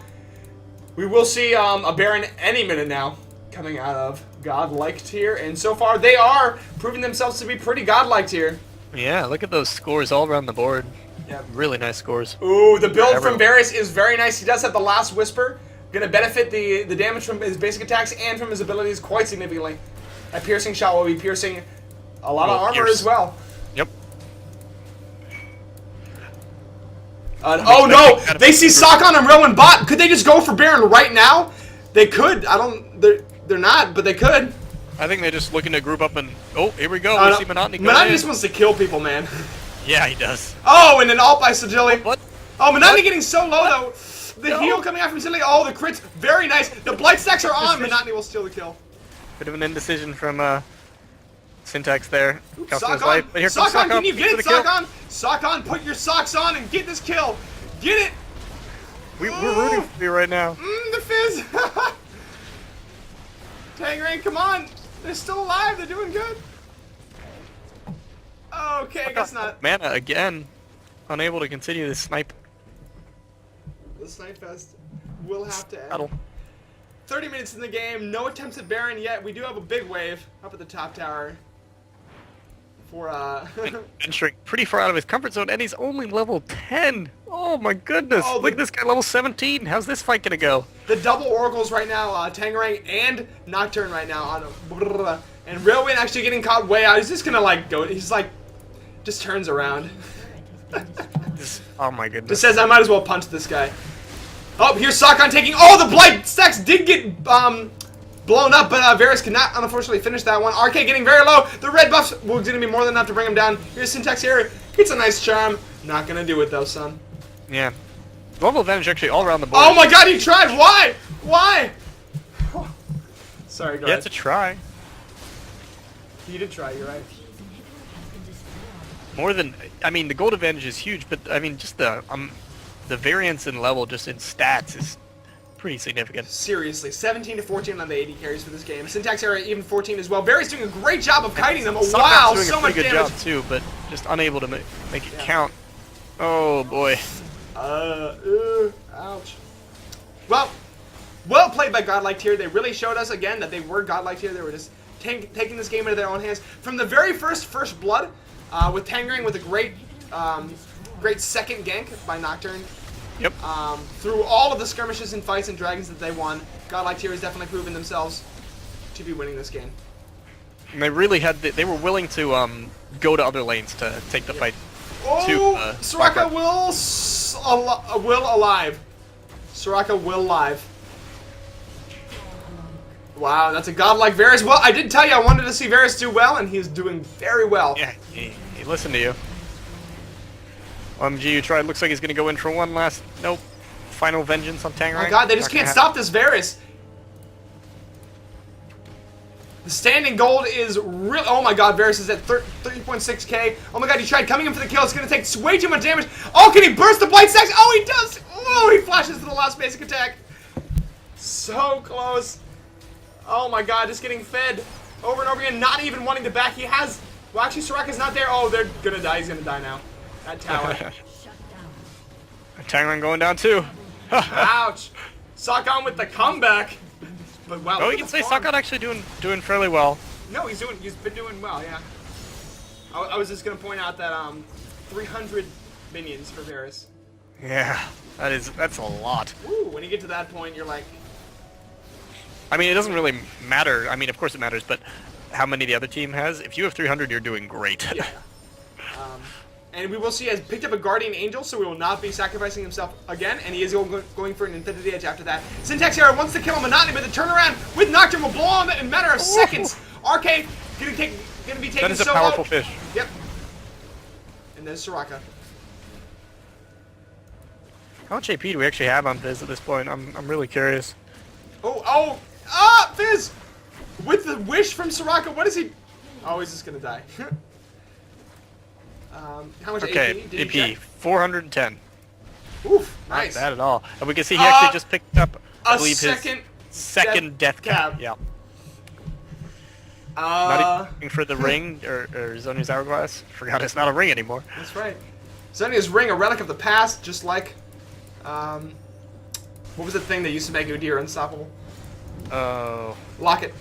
We will see a Baron any minute now coming out of GodlikeTier, and so far they are proving themselves to be pretty GodlikeTier. Yeah, look at those scores all around the board. Yeah. Really nice scores. Ooh, the build from Varus is very nice. He does have the last Whisper. Gonna benefit the damage from his basic attacks and from his abilities quite significantly. That piercing shot will be piercing a lot of Will armor pierce. as well. Yep. Oh no! They see Sakon and Rowan bot. Could they just go for Baron right now? They could. I don't. They're not, but they could. I think they're just looking to group up and... Oh, here we go. We No. see Monotony going Monotony in. just wants to kill people, man. Yeah, he does. Oh, and an ult by Sajili. What? Oh, Monotony getting so low though. The No. heal coming out from Sajili. Oh, the crits. Very nice. The blight stacks are on. Monotony will steal the kill. Bit of an indecision from Syntax there. Oops, Costing his Sakon. life. But here comes Sakon, Sakon can you get for it, the kill. Sakon? Sakon, put your socks on and get this kill. Get it. We're rooting for you right now. The fizz. Tangerine, come on. They're still alive. They're doing good. Okay, I guess not. Mana again. Unable to continue this snipe The Snipe Fest will have to end. battle. 30 minutes in the game. No attempts at Baron yet. We do have a big wave up at the top tower. For, Venturing pretty far out of his comfort zone, and he's only level 10. Oh my goodness. Oh, Look at this guy, level 17. How's this fight gonna go? the double oracles right now, Tangerang and Nocturne right now on and Railway actually getting caught way out. He's just gonna like go. He's like, just turns around. Oh my goodness. Just says I might as well punch this guy. Oh, here's Sakon taking. Oh, the blight stacks did get blown up, but Varus cannot unfortunately finish that one. RK getting very low. The red buffs will gonna be more than enough to bring him down. Here's Syntax here. Gets a nice charm. Not gonna do it though, son. Yeah. Level advantage actually all around the board. Oh my God, he tried. Why? Why? Sorry, go Yeah, ahead. it's a try. You did try. You're right. More than, I mean, the gold advantage is huge, but I mean, just the variance in level, just in stats, is pretty significant. Seriously, 17 to 14 on the 80 carries for this game. Syntax area even 14 as well. Varus doing a great job of kiting them. Oh, wow, doing so a much pretty good damage. job too, but just unable to make it count. Oh boy. Ouch. Well played by GodlikeTier. They really showed us again that they were GodlikeTier. They were just taking this game into their own hands. From the very first blood, with Tangerang with a great second gank by Nocturne. Yep. Through all of the skirmishes and fights and dragons that they won, GodlikeTier has definitely proven themselves to be winning this game. And they really had, they were willing to go to other lanes to take the fight. Oh, to, Soraka will alive. Soraka will live. Wow, that's a godlike Varus. Well, I did tell you I wanted to see Varus do well, and he's doing very well. Yeah, he listened to you. you tried. Looks like he's gonna go in for one last. Nope. Final vengeance on Tangerang. Oh my God, they just can't stop this Varus. The standing gold is real. Oh my God, Varus is at 30.6k. Oh my God, he tried coming in for the kill. It's gonna take way too much damage. Oh, can he burst the blight stacks? Oh, he does. Oh, he flashes to the last basic attack. So close. Oh my God, just getting fed over and over again. Not even wanting to back. He has. Well, actually, Soraka's not there. Oh, they're gonna die. He's gonna die now. That tower. Tangerang going down too. Ouch. Sakon with the comeback. But wow. Oh, you can say Sakon actually doing fairly well. No, he's been doing well, yeah. I was just gonna point out that 300 minions for Varus. Yeah, that's a lot. Ooh, when you get to that point, you're like, I mean, it doesn't really matter. I mean, of course it matters, but how many the other team has? If you have 300, you're doing great. yeah. And we will see he has picked up a Guardian Angel, so he will not be sacrificing himself again, and he is going for an Infinity Edge after that. Syntax here wants to kill him Monotony, but the turnaround with Nocturne will blow him in a matter of seconds. RK gonna be taken That is a so powerful low. fish. Yep. And then Soraka. How much AP do we actually have on Fizz at this point? I'm really curious. Fizz! With the wish from Soraka, what is he? Oh, he's just gonna die. How much Okay, AP did AP he get? 410. Oof, nice. Not bad at all. And we can see he actually just picked up, I A believe, second his second death cap. Yeah. Not even for the ring or Zonia's Hourglass. Forgot it's not a ring anymore. That's right. Zonia's ring, a relic of the past, just like, what was the thing that used to make Udyr unstoppable? Oh. Locket.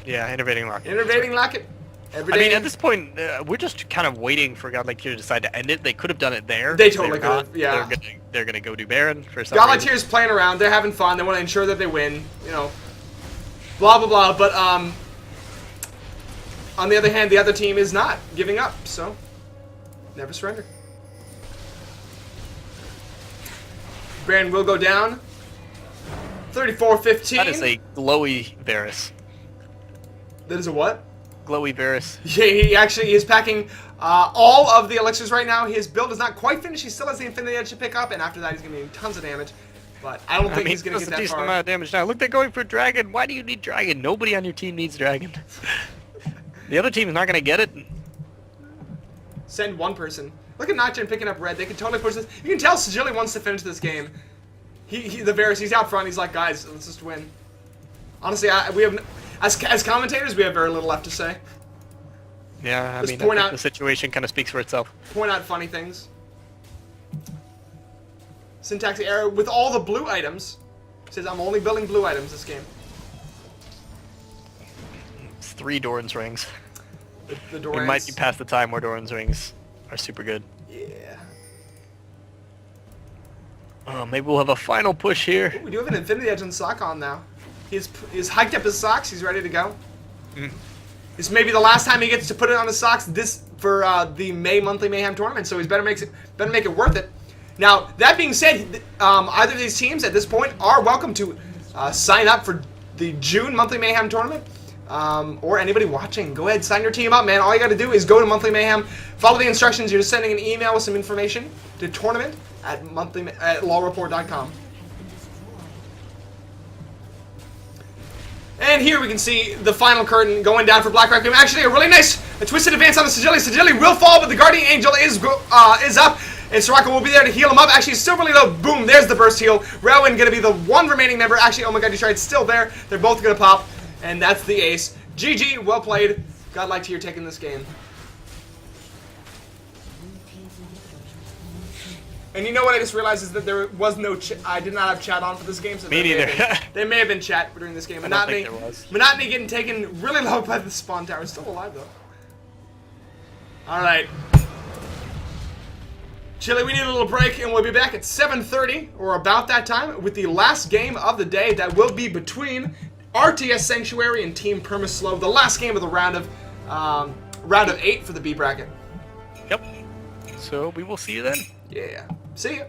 Yeah, Innovating Locket. Innovating Locket. Every I day. mean, at this point, we're just kind of waiting for GodlikeTier to decide to end it. They could have done it there. They totally could have, yeah. They're gonna go do Baron for some reason. GodlikeTier's playing around. They're having fun. They want to ensure that they win. You know, blah blah blah. But on the other hand, the other team is not giving up, so never surrender. Baron will go down. 34-15. That is a glowy Varus. That is a what? Glowy Varus. Yeah, he actually is packing all of the elixirs right now. His build is not quite finished. He still has the Infinity Edge to pick up, and after that he's going to be doing tons of damage. But I don't think he's going to get a that decent far. amount of damage now. Look, they're going for Dragon. Why do you need Dragon? Nobody on your team needs Dragon. The other team is not going to get it. Send one person. Look at Notchin picking up red. They can totally push this. You can tell Sigilli wants to finish this game. The Varus, he's out front. He's like, guys, let's just win. Honestly, we have, as commentators, we have very little left to say. Yeah, I Just mean, point I think out- the situation kind of speaks for itself. Point out funny things. Syntax error with all the blue items. Says I'm only building blue items this game. It's 3 Doran's rings. The We Dorans. might be past the time where Doran's rings are super good. Yeah. Maybe we'll have a final push here. Ooh, we do have an Infinity Edge on sock on now. He's hiked up his socks. He's ready to go. This may be the last time he gets to put it on his socks for the May monthly Mayhem tournament. So he's better make it worth it. Now that being said, either of these teams at this point are welcome to sign up for the June monthly Mayhem tournament. Or anybody watching, go ahead, sign your team up, man. All you got to do is go to Monthly Mayhem, follow the instructions. You're just sending an email with some information to tournament@lawreport.com. And here we can see the final curtain going down for Black Requiem. Actually, a really nice twisted advance on the Sigilli. Sigilli will fall, but the Guardian Angel is up. And Soraka will be there to heal him up. Actually, still really low. Boom, there's the burst heal. Rowan going to be the one remaining member. Actually, oh my god, he's right. It's still there. They're both going to pop. And that's the ace. GG, well played. GodlikeTier taking this game. And you know what I just realized is that there was no I did not have chat on for this game. So Me neither. There may have been chat during this game. I don't think there was. Monotony getting taken really low by the spawn tower. Still alive though. Alright. Chile, we need a little break and we'll be back at 7:30 or about that time with the last game of the day that will be between RTS Sanctuary and Team Permaslow, the last game of the round of 8 for the B bracket. Yep. So we will see you then. Yeah. See ya.